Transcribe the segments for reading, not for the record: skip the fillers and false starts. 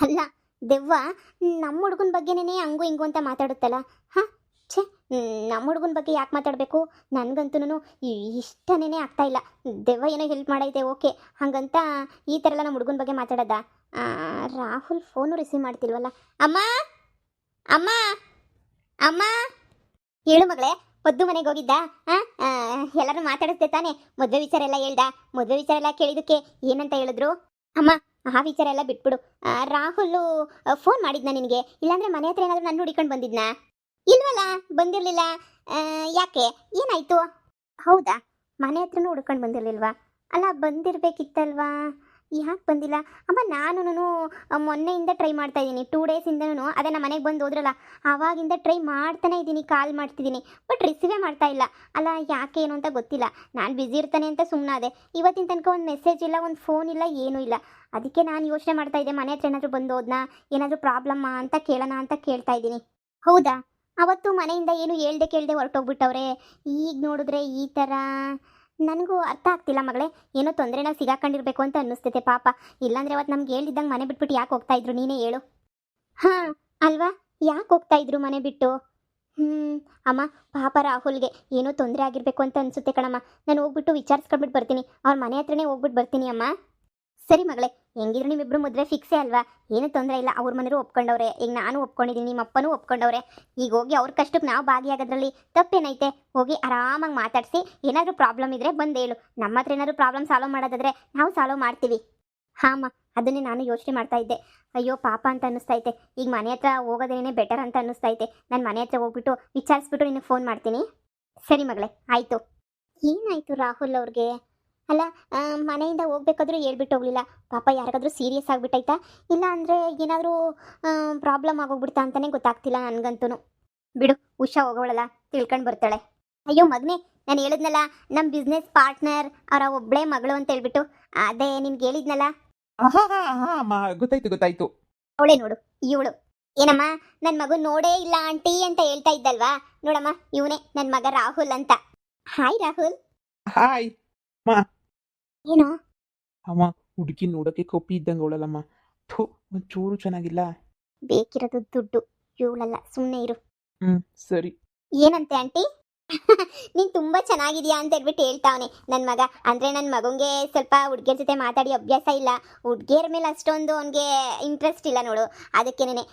ಅಲ್ಲ ದೆವ್ವ ನಮ್ಮ ಹುಡುಗನ ಬಗ್ಗೆನೇ ಹಂಗು ಹಿಂಗು ಅಂತ ಮಾತಾಡುತ್ತಲ್ಲ. ಹಾಂ, ಛೇ, ನಮ್ಮ ಹುಡುಗನ ಬಗ್ಗೆ ಯಾಕೆ ಮಾತಾಡಬೇಕು? ನನಗಂತೂ ಇಷ್ಟನೇ ಆಗ್ತಾ ಇಲ್ಲ. ದೆವ್ವ ಏನೋ ಹೆಲ್ಪ್ ಮಾಡೈತೆ ಓಕೆ, ಹಾಗಂತ ಈ ಥರ ಎಲ್ಲ ನಮ್ಮ ಹುಡುಗನ ಬಗ್ಗೆ ಮಾತಾಡೋದ? ರಾಹುಲ್ ಫೋನು ರಿಸೀವ್ ಮಾಡ್ತಿಲ್ವಲ್ಲ. ಅಮ್ಮ, ಅಮ್ಮ, ಅಮ್ಮ, ಹೇಳು ಮಗಳೇ. ಪದ್ದು ಮನೆಗೆ ಹೋಗಿದ್ದ? ಎಲ್ಲರೂ ಮಾತಾಡಿಸ್ದೆ ತಾನೆ? ಮದುವೆ ವಿಚಾರ ಎಲ್ಲ ಹೇಳ್ದ? ಮದುವೆ ವಿಚಾರ ಎಲ್ಲ ಕೇಳಿದಕ್ಕೆ ಏನಂತ ಹೇಳಿದ್ರು? ಅಮ್ಮ, ಆ ವಿಚಾರ ಎಲ್ಲ ಬಿಟ್ಬಿಡು. ರಾಹುಲ್ ಫೋನ್ ಮಾಡಿದ್ನ ನಿನಗೆ? ಇಲ್ಲಾಂದ್ರೆ ಮನೆ ಹತ್ರ ಏನಾದರೂ ನನ್ನ ಹುಡಿಕೊಂಡು ಬಂದಿದ್ನಾ? ಇಲ್ವಲ್ಲ, ಬಂದಿರಲಿಲ್ಲ. ಯಾಕೆ, ಏನಾಯ್ತು? ಹೌದಾ, ಮನೆ ಹತ್ರನೂ ಹುಡ್ಕೊಂಡು ಬಂದಿರಲಿಲ್ವಾ? ಅಲ್ಲ, ಬಂದಿರಬೇಕಿತ್ತಲ್ವಾ? ಯಾಕೆ ಬಂದಿಲ್ಲ? ಅಮ್ಮ, ನಾನು ಮೊನ್ನೆಯಿಂದ ಟ್ರೈ ಮಾಡ್ತಾ ಇದ್ದೀನಿ. 2 ಡೇಸಿಂದನೂ ಅದೇ ನಮ್ಮ ಮನೆಗೆ ಬಂದು ಹೋದ್ರಲ್ಲ, ಆವಾಗಿಂದ ಟ್ರೈ ಮಾಡ್ತಾನೆ ಇದ್ದೀನಿ, ಕಾಲ್ ಮಾಡ್ತಿದ್ದೀನಿ, ಬಟ್ ರಿಸೀವೇ ಮಾಡ್ತಾ ಇಲ್ಲ. ಅಲ್ಲ, ಯಾಕೆ ಏನು ಅಂತ ಗೊತ್ತಿಲ್ಲ. ನಾನು ಬ್ಯುಸಿ ಇರ್ತಾನೆ ಅಂತ ಸುಮ್ಮನಾದೆ. ಇವತ್ತಿನ ತನಕ ಒಂದು ಮೆಸೇಜ್ ಇಲ್ಲ, ಒಂದು ಫೋನ್ ಇಲ್ಲ, ಏನೂ ಇಲ್ಲ. ಅದಕ್ಕೆ ನಾನು ಯೋಚನೆ ಮಾಡ್ತಾ ಇದ್ದೆ, ಮನೆ ಹತ್ರ ಏನಾದರೂ ಬಂದು ಹೋದ್ನಾ, ಏನಾದರೂ ಪ್ರಾಬ್ಲಮ್ಮಾ ಅಂತ ಕೇಳೋಣ ಅಂತ ಕೇಳ್ತಾ ಇದ್ದೀನಿ. ಹೌದಾ? ಅವತ್ತು ಮನೆಯಿಂದ ಏನು ಹೇಳ್ದೆ ಕೇಳದೆ ಹೊರಟೋಗ್ಬಿಟ್ಟವ್ರೆ. ಈಗ ನೋಡಿದ್ರೆ ಈ ಥರ. ನನಗೂ ಅರ್ಥ ಆಗ್ತಿಲ್ಲ ಮಗಳೇ. ಏನೋ ತೊಂದರೆನಾಗ ಸಿಗಾಕೊಂಡಿರ್ಬೇಕು ಅಂತ ಅನ್ನಿಸ್ತೈತೆ ಪಾಪ. ಇಲ್ಲಾಂದ್ರೆ ಅವತ್ತು ನಮ್ಗೆ ಹೇಳಿದ್ದಂಗೆ ಮನೆ ಬಿಟ್ಬಿಟ್ಟು ಯಾಕೆ ಹೋಗ್ತಾ ಇದ್ರು, ನೀನೇ ಹೇಳು. ಹಾಂ, ಅಲ್ವಾ? ಯಾಕೆ ಹೋಗ್ತಾ ಇದ್ರು ಮನೆ ಬಿಟ್ಟು? ಅಮ್ಮ, ಪಾಪ ರಾಹುಲ್ಗೆ ಏನೋ ತೊಂದರೆ ಆಗಿರಬೇಕು ಅಂತ ಅನಿಸುತ್ತೆ ಕಣಮ್ಮ. ನಾನು ಹೋಗ್ಬಿಟ್ಟು ವಿಚಾರಿಸ್ಕೊಂಡ್ಬಿಟ್ಟು ಬರ್ತೀನಿ. ಅವ್ರ ಮನೆ ಹತ್ರನೇ ಹೋಗ್ಬಿಟ್ಟು ಬರ್ತೀನಿ ಅಮ್ಮ. ಸರಿ ಮಗಳೇ, ಹೆಂಗಿದ್ರು ನಿಮ್ಮಿಬ್ರು ಮದುವೆ ಫಿಕ್ಸೇ ಅಲ್ವಾ? ಏನೂ ತೊಂದರೆ ಇಲ್ಲ. ಅವ್ರ ಮನೆಯವರು ಒಪ್ಕೊಂಡವ್ರೆ, ಈಗ ನಾನು ಒಪ್ಕೊಂಡಿದ್ದೀನಿ, ನಿಮ್ಮ ಅಪ್ಪನೂ ಒಪ್ಕೊಂಡವ್ರೆ. ಈಗ ಹೋಗಿ ಅವ್ರ ಕಷ್ಟಕ್ಕೆ ನಾವು ಭಾಗಿಯಾಗೋದ್ರಲ್ಲಿ ತಪ್ಪೇನೈತೆ? ಹೋಗಿ ಆರಾಮಾಗಿ ಮಾತಾಡಿಸಿ, ಏನಾದರೂ ಪ್ರಾಬ್ಲಮ್ ಇದ್ದರೆ ಬಂದು ಹೇಳು. ನಮ್ಮ ಹತ್ರ ಏನಾದರೂ ಪ್ರಾಬ್ಲಮ್ ಸಾಲ್ವ್ ಮಾಡೋದಾದರೆ ನಾವು ಸಾಲ್ವ್ ಮಾಡ್ತೀವಿ. ಹಾಂ ಅಮ್ಮ, ಅದನ್ನೇ ನಾನು ಯೋಚನೆ ಮಾಡ್ತಾ ಇದ್ದೆ. ಅಯ್ಯೋ ಪಾಪ ಅಂತ ಅನ್ನಿಸ್ತೈತೆ. ಈಗ ಮನೆ ಹತ್ರ ಹೋಗೋದೇನೇ ಬೆಟರ್ ಅಂತ ಅನ್ನಿಸ್ತೈತೆ. ನಾನು ಮನೆ ಹತ್ರ ಹೋಗ್ಬಿಟ್ಟು ವಿಚಾರಿಸ್ಬಿಟ್ಟು ನಿನಗೆ ಫೋನ್ ಮಾಡ್ತೀನಿ. ಸರಿ ಮಗಳೇ, ಆಯಿತು. ಏನಾಯಿತು ರಾಹುಲ್ ಅವ್ರಿಗೆ? ಅಲ್ಲ, ಮನೆಯಿಂದ ಹೋಗ್ಬೇಕಾದ್ರೂ ಹೇಳ್ಬಿಟ್ಟು ಹೋಗಲಿಲ್ಲ. ಪಾಪ ಯಾರಿಗಾದ್ರೂ ಸೀರಿಯಸ್ ಆಗಿಬಿಟ್ಟೈತಾ, ಇಲ್ಲ ಅಂದರೆ ಏನಾದರೂ ಪ್ರಾಬ್ಲಮ್ ಆಗೋಗ್ಬಿಡ್ತಾ ಅಂತಲೇ ಗೊತ್ತಾಗ್ತಿಲ್ಲ ನನಗಂತೂ. ಬಿಡು, ಉಷಾ ಹೋಗೋಳಲ್ಲ, ತಿಳ್ಕೊಂಡು ಬರ್ತಾಳೆ. ಅಯ್ಯೋ ಮಗನೇ, ನಾನು ಹೇಳಿದ್ನಲ್ಲ, ನಮ್ಮ ಬಿಸ್ನೆಸ್ ಪಾರ್ಟ್ನರ್ ಅವರ ಒಬ್ಬಳೇ ಮಗಳು ಅಂತ ಹೇಳ್ಬಿಟ್ಟು, ಅದೇ ನಿನ್ಗೆ ಹೇಳಿದ್ನಲ್ಲ. ಹಾ ಹಾ ಹಾ ಅಮ್ಮ, ಗೊತ್ತಾಯ್ತು ಗೊತ್ತಾಯ್ತು. ಅವಳೇ ನೋಡು, ಇವಳು. ಏನಮ್ಮ, ನನ್ನ ಮಗು ನೋಡೇ ಇಲ್ಲ ಆಂಟಿ ಅಂತ ಹೇಳ್ತಾ ಇದ್ದಲ್ವಾ? ನೋಡಮ್ಮ, ಇವನೇ ನನ್ನ ಮಗ ರಾಹುಲ್ ಅಂತ. ಹಾಯ್ ರಾಹುಲ್. ಹಾಯ್. ಏನು? ಅಮ್ಮ, ಹುಡುಗಿ ನೋಡೋಕೆ ಕಪ್ಪಿ ಇದ್ದಂಗೆ ಅವಳಲ್ಲಮ್ಮ. ಥೂ, ಒಂಚೂರು ಚೆನ್ನಾಗಿಲ್ಲ. ಬೇಕಿರೋದು ದುಡ್ಡು, ಇವಳಲ್ಲ, ಸುಮ್ಮನೆ ಇರು. ಸರಿ. ಏನಂತೆ ಆಂಟಿ? ನೀನು ತುಂಬ ಚೆನ್ನಾಗಿದೆಯಾ ಅಂತ ಹೇಳ್ಬಿಟ್ಟು ಹೇಳ್ತಾವನೆ ನನ್ನ ಮಗ. ಅಂದರೆ ನನ್ನ ಮಗಂಗೆ ಸ್ವಲ್ಪ ಹುಡುಗಿಯರ ಜೊತೆ ಮಾತಾಡಿ ಅಭ್ಯಾಸ ಇಲ್ಲ. ಹುಡುಗಿಯರ ಮೇಲೆ ಅಷ್ಟೊಂದು ಅವನಿಗೆ ಇಂಟ್ರೆಸ್ಟ್ ಇಲ್ಲ ನೋಡು. ಅದಕ್ಕೇನೆ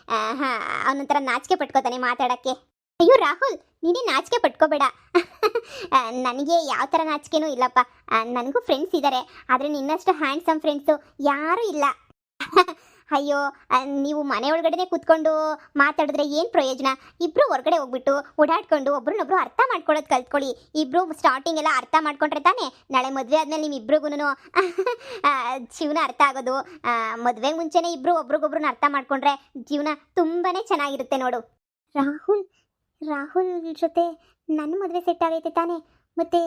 ಹಾಂ, ಅವನೊಂಥರ ನಾಚಿಕೆ ಪಟ್ಕೋತಾನೆ ಮಾತಾಡೋಕ್ಕೆ. ಅಯ್ಯೋ ರಾಹುಲ್, ನೀನೇ ನಾಚಿಕೆ ಪಟ್ಕೋಬೇಡ. ನನಗೆ ಯಾವ ಥರ ನಾಚಿಕೆನೂ ಇಲ್ಲಪ್ಪ. ನನಗೂ ಫ್ರೆಂಡ್ಸ್ ಇದ್ದಾರೆ, ಆದರೆ ನಿನ್ನಷ್ಟು ಹ್ಯಾಂಡ್ಸಮ್ ಫ್ರೆಂಡ್ಸು ಯಾರೂ ಇಲ್ಲ. ಅಯ್ಯೋ, ನೀವು ಮನೆ ಒಳಗಡೆ ಕೂತ್ಕೊಂಡು ಮಾತಾಡಿದ್ರೆ ಏನು ಪ್ರಯೋಜನ? ಇಬ್ಬರು ಹೊರಗಡೆ ಹೋಗ್ಬಿಟ್ಟು ಓಡಾಡ್ಕೊಂಡು ಒಬ್ರನ್ನೊಬ್ರು ಅರ್ಥ ಮಾಡ್ಕೊಳ್ಳೋದು ಕಲ್ತ್ಕೊಳ್ಳಿ. ಇಬ್ಬರು ಸ್ಟಾರ್ಟಿಂಗ್ ಎಲ್ಲ ಅರ್ಥ ಮಾಡ್ಕೊಂಡ್ರೆ ತಾನೇ ನಾಳೆ ಮದುವೆ ಆದಮೇಲೆ ನಿಮ್ಮಿಬ್ರಿಗೂ ಜೀವನ ಅರ್ಥ ಆಗೋದು. ಮದುವೆ ಮುಂಚೆನೇ ಇಬ್ಬರು ಒಬ್ರಿಗೊಬ್ರನ್ನ ಅರ್ಥ ಮಾಡ್ಕೊಂಡ್ರೆ ಜೀವನ ತುಂಬಾ ಚೆನ್ನಾಗಿರುತ್ತೆ ನೋಡು. ರಾಹುಲ್ ಜೊತೆ ನನ್ನ ಮದುವೆ ಸೆಟ್ ಆಗೈತೆ ತಾನೇ? ಮತ್ತು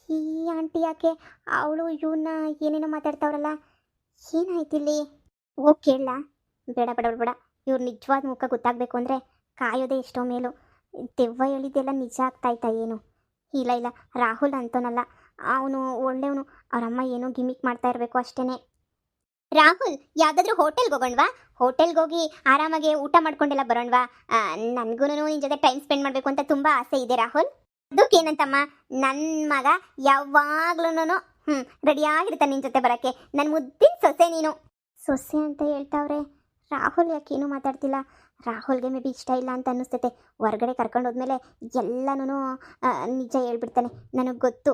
ಈ ಆಂಟಿ ಯಾಕೆ ಅವಳು ಇವನ್ನ ಏನೇನೋ ಮಾತಾಡ್ತಾವ್ರಲ್ಲ, ಏನಾಯ್ತಿಲ್ಲಿ? ಹೋಗಿ ಕೇಳಲ್ಲ? ಬೇಡ ಬೇಡ ಬೇಡ, ಇವ್ರು ನಿಜವಾದ ಮುಖ ಗೊತ್ತಾಗಬೇಕು ಅಂದರೆ ಕಾಯೋದೇ ಎಷ್ಟೋ ಮೇಲು. ದೆವ್ವ ಹೇಳಿದ್ದೆಲ್ಲ ನಿಜ ಆಗ್ತಾಯ್ತಾ ಏನು? ಇಲ್ಲ ಇಲ್ಲ, ರಾಹುಲ್ ಅಂತನಲ್ಲ, ಅವನು ಒಳ್ಳೆಯವನು. ಅವರಮ್ಮ ಏನೋ ಗಿಮಿಕ್ ಮಾಡ್ತಾ ಇರಬೇಕು ಅಷ್ಟೇ. ರಾಹುಲ್, ಯಾವುದಾದ್ರೂ ಹೋಟೆಲ್ಗೆ ಹೋಗೋಣವಾ? ಹೋಟೆಲ್ಗೆ ಹೋಗಿ ಆರಾಮಾಗಿ ಊಟ ಮಾಡ್ಕೊಂಡೆಲ್ಲ ಬರೋಣವಾ? ನನಗೂ ನಿನ್ನ ಜೊತೆ ಟೈಮ್ ಸ್ಪೆಂಡ್ ಮಾಡಬೇಕು ಅಂತ ತುಂಬ ಆಸೆ ಇದೆ ರಾಹುಲ್. ಅದಕ್ಕೇನಂತಮ್ಮ, ನನ್ನ ಮಗ ಯಾವಾಗ್ಲೂ ರೆಡಿಯಾಗಿರ್ತಾನೆ ನಿನ್ನ ಜೊತೆ ಬರೋಕ್ಕೆ. ನನ್ನ ಮುದ್ದಿನ ಸೊಸೆ ನೀನು. ಸೊಸೆ ಅಂತ ಹೇಳ್ತಾವ್ರೆ. ರಾಹುಲ್ ಯಾಕೇನು ಮಾತಾಡ್ತಿಲ್ಲ? ರಾಹುಲ್ಗೆ ಮೇ ಬಿ ಇಷ್ಟ ಇಲ್ಲ ಅಂತ ಅನ್ನಿಸ್ತೈತೆ. ಹೊರಗಡೆ ಕರ್ಕೊಂಡು ಹೋದ್ಮೇಲೆ ಎಲ್ಲನೂ ನಿಜ ಹೇಳ್ಬಿಡ್ತಾನೆ, ನನಗೆ ಗೊತ್ತು.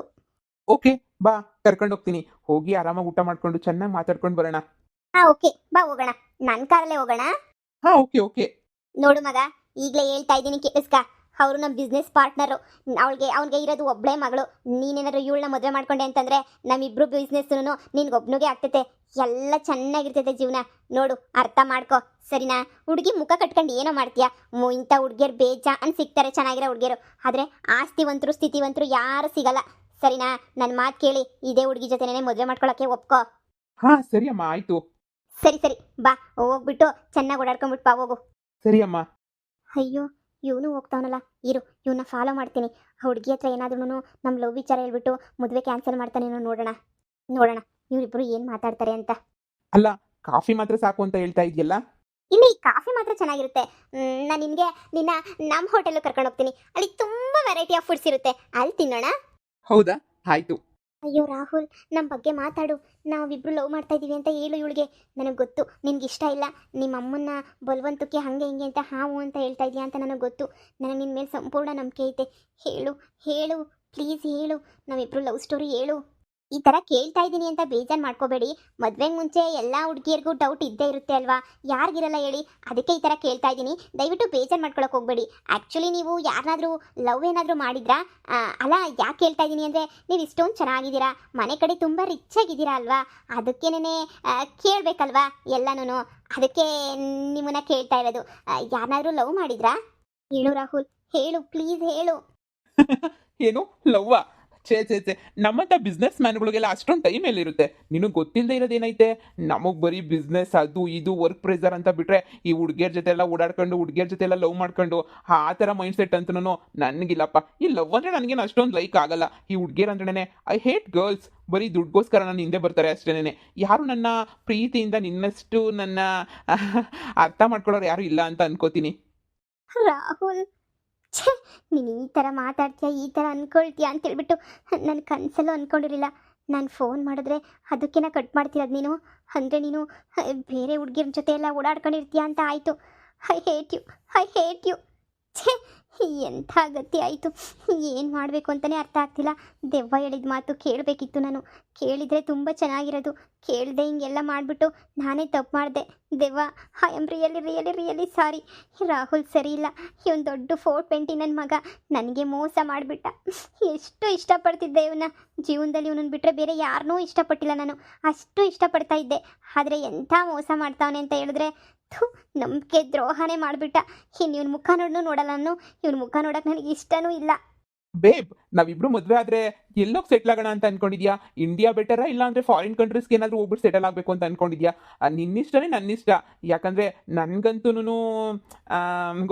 ಓಕೆ, ಬಾ, ಕರ್ಕೊಂಡು ಹೋಗ್ತೀನಿ. ಹೋಗಿ ಆರಾಮಾಗಿ ಊಟ ಮಾಡ್ಕೊಂಡು ಚೆನ್ನಾಗಿ ಮಾತಾಡ್ಕೊಂಡು ಬರೋಣ. ಹಾಂ ಓಕೆ, ಬಾ ಹೋಗೋಣ. ನನ್ನ ಕಾರಲ್ಲೇ ಹೋಗೋಣ. ಹಾಂ ಓಕೆ ಓಕೆ. ನೋಡು ಮಗ, ಈಗಲೇ ಹೇಳ್ತಾ ಇದ್ದೀನಿ ಕೇಳಿಸ್ಕ. ಅವರು ನಮ್ಮ ಬಿಸ್ನೆಸ್ ಪಾರ್ಟ್ನರು. ಅವ್ನಿಗೆ ಇರೋದು ಒಬ್ಬಳೇ ಮಗಳು. ನೀನೇನಾದ್ರು ಇವಳನ್ನ ಮದುವೆ ಮಾಡ್ಕೊಂಡೆ ಅಂತಂದರೆ ನಮ್ಮಿಬ್ರು ಬಿಸ್ನೆಸ್ಸೂ ನಿನ್ಗೊಬ್ನಿಗೆ ಆಗ್ತೈತೆ. ಎಲ್ಲ ಚೆನ್ನಾಗಿರ್ತೈತೆ ಜೀವನ. ನೋಡು, ಅರ್ಥ ಮಾಡ್ಕೊ, ಸರಿನಾ? ಹುಡುಗಿ ಮುಖ ಕಟ್ಕೊಂಡು ಏನೋ ಮಾಡ್ತೀಯಾ? ಇಂಥ ಹುಡುಗಿಯರು ಬೇಜಾನ್ ಸಿಗ್ತಾರೆ, ಚೆನ್ನಾಗಿರೋ ಹುಡುಗಿಯರು. ಆದರೆ ಆಸ್ತಿವಂತರು ಸ್ಥಿತಿವಂತರು ಯಾರು ಸಿಗಲ್ಲ, ಸರಿನಾ? ನನ್ನ ಮಾತು ಕೇಳಿ ಇದೇ ಹುಡುಗಿ ಜೊತೆನೇ ಮದುವೆ ಮಾಡ್ಕೊಳ್ಳೋಕ್ಕೆ ಒಪ್ಕೋ. ಹಾಂ ಸರಿ ಅಮ್ಮ, ಆಯಿತು. ಸರಿ ಸರಿ, ಬಾ ಹೋಗ್ಬಿಟ್ಟು ಚೆನ್ನಾಗಿ ಓಡಾಡ್ಕೊಂಡ್ಬಿಟ್ಟು ಬಾ, ಹೋಗು. ಸರಿ ಅಮ್ಮ. ಅಯ್ಯೋ, ಇವನು ಹೋಗ್ತಾವನಲ್ಲ, ಇರು, ಇವನ್ನ ಫಾಲೋ ಮಾಡ್ತೀನಿ. ಹುಡುಗಿ ಹತ್ರ ಏನಾದ್ರೂ ನಮ್ಮ ಲವ್ ವಿಚಾರ ಹೇಳ್ಬಿಟ್ಟು ಮದುವೆ ಕ್ಯಾನ್ಸಲ್ ಮಾಡ್ತಾನೇನೋ. ನೋಡೋಣ ಇವರಿಬ್ಬರು ಏನು ಮಾತಾಡ್ತಾರೆ ಅಂತ. ಅಲ್ಲ, ಕಾಫಿ ಮಾತ್ರ ಸಾಕು ಅಂತ ಹೇಳ್ತಾ ಇದೆಯಲ್ಲ? ಇಲ್ಲಿ ಕಾಫಿ ಮಾತ್ರ ಚೆನ್ನಾಗಿರುತ್ತೆ. ನಾನು ನಿನಗೆ ನಿನ್ನ ನಮ್ಮ ಹೋಟೆಲ್ ಕರ್ಕೊಂಡು ಹೋಗ್ತೀನಿ. ಅಲ್ಲಿ ತುಂಬ ವೆರೈಟಿ ಆಫ್ ಫುಡ್ಸ್ ಇರುತ್ತೆ, ಅಲ್ಲಿ ತಿನ್ನೋಣ. ಹೌದಾ, ಆಯಿತು. ಅಯ್ಯೋ ರಾಹುಲ್, ನಮ್ಮ ಬಗ್ಗೆ ಮಾತಾಡು. ನಾವಿಬ್ರು ಲವ್ ಮಾಡ್ತಾ ಇದ್ದೀವಿ ಅಂತ ಹೇಳು ಇವಳಿಗೆ. ನನಗೆ ಗೊತ್ತು ನಿನ್ಗೆ ಇಷ್ಟ ಇಲ್ಲ, ನಿಮ್ಮ ಅಮ್ಮನ್ನ ಬಲವಂತಕ್ಕೆ ಹಾಗೆ ಹಿಂಗೆ ಅಂತ ಹಾವು ಅಂತ ಹೇಳ್ತಾ ಇದೆಯಾ ಅಂತ ನನಗೆ ಗೊತ್ತು. ನನಗೆ ನಿನ್ನ ಮೇಲೆ ಸಂಪೂರ್ಣ ನಂಬಿಕೆ ಐತೆ. ಹೇಳು ಹೇಳು, ಪ್ಲೀಸ್ ಹೇಳು, ನಾವಿಬ್ರು ಲವ್ ಸ್ಟೋರಿ ಹೇಳು. ಈ ಥರ ಕೇಳ್ತಾ ಇದ್ದೀನಿ ಅಂತ ಬೇಜಾರು ಮಾಡ್ಕೋಬೇಡಿ. ಮದುವೆಗೆ ಮುಂಚೆ ಎಲ್ಲ ಹುಡುಗಿಯರಿಗೂ ಡೌಟ್ ಇದ್ದೇ ಇರುತ್ತೆ ಅಲ್ವಾ, ಯಾರಿಗಿರಲ್ಲ ಹೇಳಿ. ಅದಕ್ಕೆ ಈ ಥರ ಕೇಳ್ತಾ ಇದ್ದೀನಿ, ದಯವಿಟ್ಟು ಬೇಜಾರು ಮಾಡ್ಕೊಳಕ್ಕೆ ಹೋಗ್ಬೇಡಿ. ಆ್ಯಕ್ಚುಲಿ ನೀವು ಯಾರನ್ನಾದರೂ ಲವ್ ಏನಾದರೂ ಮಾಡಿದ್ರಾ? ಅಲ್ಲ, ಯಾಕೆ ಕೇಳ್ತಾ ಇದ್ದೀನಿ ಅಂದರೆ, ನೀವು ಇಷ್ಟೊಂದು ಚೆನ್ನಾಗಿದ್ದೀರಾ, ಮನೆ ಕಡೆ ತುಂಬ ರಿಚ್ ಆಗಿದ್ದೀರಾ ಅಲ್ವಾ, ಅದಕ್ಕೇನೆ ಕೇಳಬೇಕಲ್ವಾ ಎಲ್ಲನೂ. ಅದಕ್ಕೆ ನಿಮ್ಮನ್ನ ಕೇಳ್ತಾ ಇರೋದು. ಯಾರನ್ನಾದರೂ ಲವ್ ಮಾಡಿದ್ರಾ? ಹೇಳು ರಾಹುಲ್, ಹೇಳು ಪ್ಲೀಸ್ ಹೇಳು. ಏನು ಲವ್ವಾ? ಛೇ ಛೇ ಛೇ, ನಮ್ಮಂಥ ಬಿಸ್ನೆಸ್ ಮ್ಯಾನ್ಗಳಿಗೆಲ್ಲ ಅಷ್ಟೊಂದು ಟೈಮ್ ಎಲ್ಲಿರುತ್ತೆ? ನಿನಗೆ ಗೊತ್ತಿಲ್ಲದೆ ಇರೋದೇನೈತೆ? ನಮಗೆ ಬರೀ ಬಿಸ್ನೆಸ್ ಅದು ಇದು ವರ್ಕ್ ಪ್ರೆಸರ್ ಅಂತ ಬಿಟ್ಟರೆ, ಈ ಹುಡುಗಿಯರ ಜೊತೆ ಎಲ್ಲ ಓಡಾಡ್ಕೊಂಡು ಹುಡುಗಿಯರ ಜೊತೆ ಎಲ್ಲ ಲವ್ ಮಾಡ್ಕೊಂಡು ಆ ಥರ ಮೈಂಡ್ ಸೆಟ್ ಅಂತನೂ ನನಗಿಲ್ಲಪ್ಪ. ಈ ಲವ್ ಅಂದರೆ ನನಗೇನು ಅಷ್ಟೊಂದು ಲೈಕ್ ಆಗಲ್ಲ. ಈ ಹುಡುಗಿಯರು ಅಂದ್ರೇ ಐ ಹೇಟ್ ಗರ್ಲ್ಸ್. ಬರೀ ದುಡ್ಗೋಸ್ಕರ ನನ್ನ ಹಿಂದೆ ಬರ್ತಾರೆ ಅಷ್ಟೇನೆ. ಯಾರು ನನ್ನ ಪ್ರೀತಿಯಿಂದ ನಿನ್ನಷ್ಟು ನನ್ನ ಅರ್ಥ ಮಾಡ್ಕೊಳ್ಳೋರು ಯಾರು ಇಲ್ಲ ಅಂತ ಅನ್ಕೋತೀನಿ. ರಾಹುಲ್, ಛೇ, ನೀನು ಈ ಥರ ಮಾತಾಡ್ತೀಯ, ಈ ಥರ ಅಂದ್ಕೊಳ್ತೀಯ ಅಂತೇಳ್ಬಿಟ್ಟು ನನ್ನ ಕನಸಲ್ಲೂ ಅಂದ್ಕೊಂಡಿರಲಿಲ್ಲ. ನಾನು ಫೋನ್ ಮಾಡಿದ್ರೆ ಅದಕ್ಕೆನ ಕಟ್ ಮಾಡ್ತಿರೋದು ನೀನು. ಅಂದರೆ ನೀನು ಬೇರೆ ಹುಡುಗಿರ ಜೊತೆ ಎಲ್ಲ ಓಡಾಡ್ಕೊಂಡಿರ್ತೀಯ ಅಂತ ಆಯಿತು. I hate you, I hate you. ಛೇ, ಎಂಥ ಗತಿ ಆಯಿತು. ಏನು ಮಾಡಬೇಕು ಅಂತಲೇ ಅರ್ಥ ಆಗ್ತಿಲ್ಲ. ದೆವ್ವ ಹೇಳಿದ ಮಾತು ಕೇಳಬೇಕಿತ್ತು ನಾನು. ಕೇಳಿದರೆ ತುಂಬ ಚೆನ್ನಾಗಿರೋದು. ಕೇಳದೆ ಹಿಂಗೆಲ್ಲ ಮಾಡಿಬಿಟ್ಟು ನಾನೇ ತಪ್ಪು ಮಾಡಿದೆ. ದೆವ್ವ, I am really really really sorry. Rahul ಸರಿ ಇಲ್ಲ. ಇವನು ದೊಡ್ಡ 420 ನನ್ನ ಮಗ ನನಗೆ ಮೋಸ ಮಾಡಿಬಿಟ್ಟ. ಎಷ್ಟು ಇಷ್ಟಪಡ್ತಿದ್ದೆ ಇವನ್ನ. ಜೀವನದಲ್ಲಿ ಇವನನ್ನು ಬಿಟ್ಟರೆ ಬೇರೆ ಯಾರನ್ನೂ ಇಷ್ಟಪಟ್ಟಿಲ್ಲ ನಾನು. ಅಷ್ಟು ಇಷ್ಟಪಡ್ತಾ ಇದ್ದೆ. ಆದರೆ ಎಂಥ ಮೋಸ ಮಾಡ್ತಾವನೆ ಅಂತ ಹೇಳಿದ್ರೆ, ನಂಬಿಕೆ ದ್ರೋಹನೇ ಮಾಡಿಬಿಟ್ಟ. ಇನ್ನು ಇವನ ಮುಖ ನೋಡಲ್ಲ ನಾನು. ಇವನ ಮುಖ ನೋಡೋಕೆ ನನಗೆ ಇಷ್ಟನೂ ಇಲ್ಲ. ಬೇಬ್, ನಾವಿಬ್ರು ಮದುವೆ ಆದರೆ ಎಲ್ಲೋಗಿ ಸೆಟ್ಲ್ ಆಗೋಣ ಅಂತ ಅನ್ಕೊಂಡಿದ್ಯಾ? ಇಂಡಿಯಾ ಬೆಟರಾ, ಇಲ್ಲ ಅಂದರೆ ಫಾರಿನ್ ಕಂಟ್ರೀಸ್ಗೆ ಏನಾದರೂ ಹೋಗ್ಬಿಟ್ಟು ಸೆಟಲ್ ಆಗಬೇಕು ಅಂತ ಅನ್ಕೊಂಡಿದ್ಯಾ? ನಿನ್ನಿಷ್ಟನೇ ನನ್ನಿಷ್ಟ. ಯಾಕಂದರೆ ನನಗಂತೂ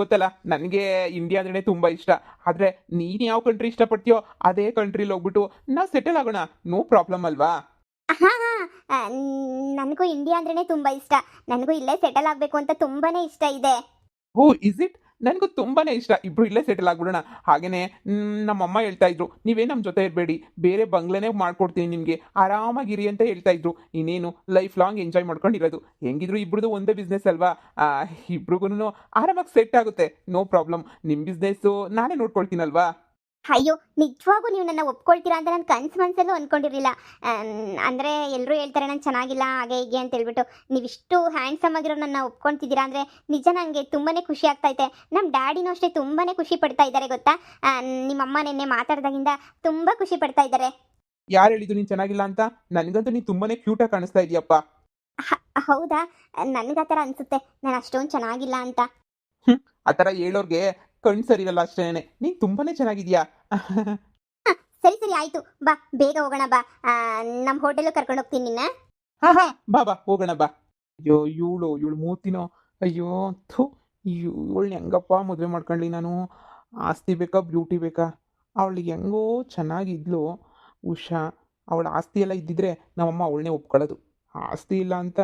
ಗೊತ್ತಲ್ಲ, ನನಗೆ ಇಂಡಿಯಾ ಅಂದ್ರೆ ತುಂಬ ಇಷ್ಟ. ಆದರೆ ನೀನು ಯಾವ ಕಂಟ್ರಿ ಇಷ್ಟಪಡ್ತೀಯೋ ಅದೇ ಕಂಟ್ರಿಲಿ ಹೋಗ್ಬಿಟ್ಟು ನಾವು ಸೆಟಲ್ ಆಗೋಣ. ನೋ ಪ್ರಾಬ್ಲಮ್ ಅಲ್ವಾ? ಹಾಂ ಹಾಂ, ನನಗೂ ಇಂಡಿಯಾ ಅಂದ್ರೇ ತುಂಬ ಇಷ್ಟ. ನನಗೂ ಇಲ್ಲೇ ಸೆಟಲ್ ಆಗಬೇಕು ಅಂತ ತುಂಬಾ ಇಷ್ಟ ಇದೆ. ಓ, ಇಸ್ ಇಟ್? ನನಗೂ ತುಂಬಾ ಇಷ್ಟ. ಇಬ್ರು ಇಲ್ಲೇ ಸೆಟಲ್ ಆಗ್ಬಿಡೋಣ. ಹಾಗೆಯೇ ನಮ್ಮಮ್ಮ ಹೇಳ್ತಾ ಇದ್ರು, ನೀವೇ ನಮ್ಮ ಜೊತೆ ಇರಬೇಡಿ, ಬೇರೆ ಬಂಗ್ಲೆನೇ ಮಾಡ್ಕೊಡ್ತೀನಿ ನಿಮಗೆ, ಆರಾಮಾಗಿರಿ ಅಂತ ಹೇಳ್ತಾ ಇದ್ರು. ಇನ್ನೇನು ಲೈಫ್ ಲಾಂಗ್ ಎಂಜಾಯ್ ಮಾಡ್ಕೊಂಡಿರೋದು. ಹೆಂಗಿದ್ರು ಇಬ್ರದ್ದು ಒಂದೇ ಬಿಸ್ನೆಸ್ ಅಲ್ವಾ, ಇಬ್ರಿಗೂ ಆರಾಮಾಗಿ ಸೆಟ್ ಆಗುತ್ತೆ. No problem. ನಿಮ್ಮ ಬಿಸ್ನೆಸ್ಸು ನಾನೇ ನೋಡ್ಕೊಳ್ತೀನಲ್ವಾ? ಅಯ್ಯೋ, ನಿಜವಾಗೂ ನೀವು ನನ್ನ ಒಪ್ಕೊಳ್ತೀರಾ ಅಂತ ನಾನು ಕನಸು ಮನಸ್ಸಲ್ಲೂ ಅಂದ್ಕೊಂಡಿರಲಿಲ್ಲ. ಅಂದರೆ ಎಲ್ಲರೂ ಹೇಳ್ತಾರೆ ನಾನು ಚೆನ್ನಾಗಿಲ್ಲ ಹಾಗೆ ಹೀಗೆ ಅಂತ ಹೇಳ್ಬಿಟ್ಟು. ನೀವಿಷ್ಟು ಹ್ಯಾಂಡ್ಸಮ್ ಆಗಿರೋ ನನ್ನ ಒಪ್ಕೊಳ್ತಿದ್ದೀರಾ ಅಂದರೆ ನಿಜ ನನಗೆ ತುಂಬಾ ಖುಷಿ ಆಗ್ತೈತೆ. ನಮ್ಮ ಡ್ಯಾಡಿನೂ ಅಷ್ಟೇ ತುಂಬಾ ಖುಷಿ ಪಡ್ತಾ ಇದ್ದಾರೆ ಗೊತ್ತಾ. ನಿಮ್ಮಮ್ಮ ನಿನ್ನೆ ಮಾತಾಡ್ದಾಗಿಂದ ತುಂಬ ಖುಷಿ ಪಡ್ತಾ ಇದ್ದಾರೆ. ಯಾರು ಹೇಳಿದ್ದು ನೀನು ಚೆನ್ನಾಗಿಲ್ಲ ಅಂತ? ನನಗಂತೂ ನೀನು ತುಂಬಾ ಕ್ಯೂಟಾಗಿ ಕಾಣಿಸ್ತಾ ಇದೆಯಪ್ಪ. ಹೌದಾ? ನನಗೆ ಆ ಥರ ಅನಿಸುತ್ತೆ, ನಾನು ಅಷ್ಟೊಂದು ಚೆನ್ನಾಗಿಲ್ಲ ಅಂತ. ಆ ಥರ ಹೇಳೋರ್ಗೆ ಕಣ್ಣು ಸರಿ ಇರಲ್ಲ ಅಷ್ಟೇನೆ. ನೀನು ತುಂಬಾನೇ ಚೆನ್ನಾಗಿದ್ಯಾ. ಸರಿ ಸರಿ ಆಯಿತು, ಬಾ ಬೇಗ ಹೋಗೋಣ ಬಾ. ನಮ್ಮ ಹೋಟೆಲ್ಗೆ ಕರ್ಕೊಂಡು ಹೋಗ್ತೀನಿ ನಿನ್ನ. ಹಾ ಬಾ ಬಾ ಹೋಗೋಣ ಬಾ. ಅಯ್ಯೋ ಇವಳು ಮೂತಿನೋ. ಅಯ್ಯೋ ಥು, ಇವಳನ್ನ ಹೆಂಗಪ್ಪ ಮದುವೆ ಮಾಡ್ಕೊಳ್ಳಿ ನಾನು? ಆಸ್ತಿ ಬೇಕಾ ಬ್ಯೂಟಿ ಬೇಕಾ? ಅವಳಿಗೆ ಹೆಂಗೋ ಚೆನ್ನಾಗಿದ್ಲು ಉಷಾ. ಅವಳ ಆಸ್ತಿ ಎಲ್ಲ ಇದ್ದಿದ್ರೆ ನಮ್ಮಮ್ಮ ಅವಳನ್ನೇ ಒಪ್ಕೊಳ್ಳೋದು. ಆಸ್ತಿ ಇಲ್ಲ ಅಂತ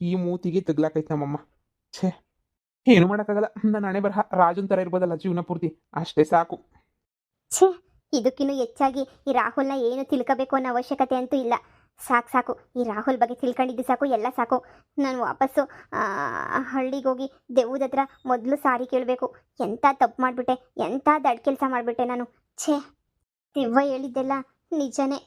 ಈ ಮೂತಿಗೆ ತಗ್ಲಾಕೈತೆ ನಮ್ಮಮ್ಮ. ಛೇ, ಏನು ಮಾಡೋಕ್ಕಾಗಲ್ಲ. ನಾನು ಹಣೆ ಬರಹ ರಾಜನ್ ಥರ ಇರ್ಬೋದಲ್ಲ ಜೀವನ ಪೂರ್ತಿ, ಅಷ್ಟೇ ಸಾಕು. ಛೇ, ಇದಕ್ಕಿನ್ನೂ ಹೆಚ್ಚಾಗಿ ಈ ರಾಹುಲ್ನ ಏನು ತಿಳ್ಕೋಬೇಕು ಅನ್ನೋ ಅವಶ್ಯಕತೆ ಅಂತೂ ಇಲ್ಲ. ಸಾಕು ಸಾಕು, ಈ ರಾಹುಲ್ ಬಗ್ಗೆ ತಿಳ್ಕೊಂಡಿದ್ದು ಸಾಕು, ಎಲ್ಲ ಸಾಕು. ನಾನು ವಾಪಸ್ಸು ಹಳ್ಳಿಗೆ ಹೋಗಿ ದೆವ್ವದ ಹತ್ರ ಮೊದಲು ಸಾರಿ ಕೇಳಬೇಕು. ಎಂಥ ತಪ್ಪು ಮಾಡಿಬಿಟ್ಟೆ, ಎಂಥ ದಡ್ ಕೆಲಸ ಮಾಡಿಬಿಟ್ಟೆ ನಾನು. ಛೇ, ದೆವ್ವ ಹೇಳಿದ್ದೆಲ್ಲ ನಿಜನೇ.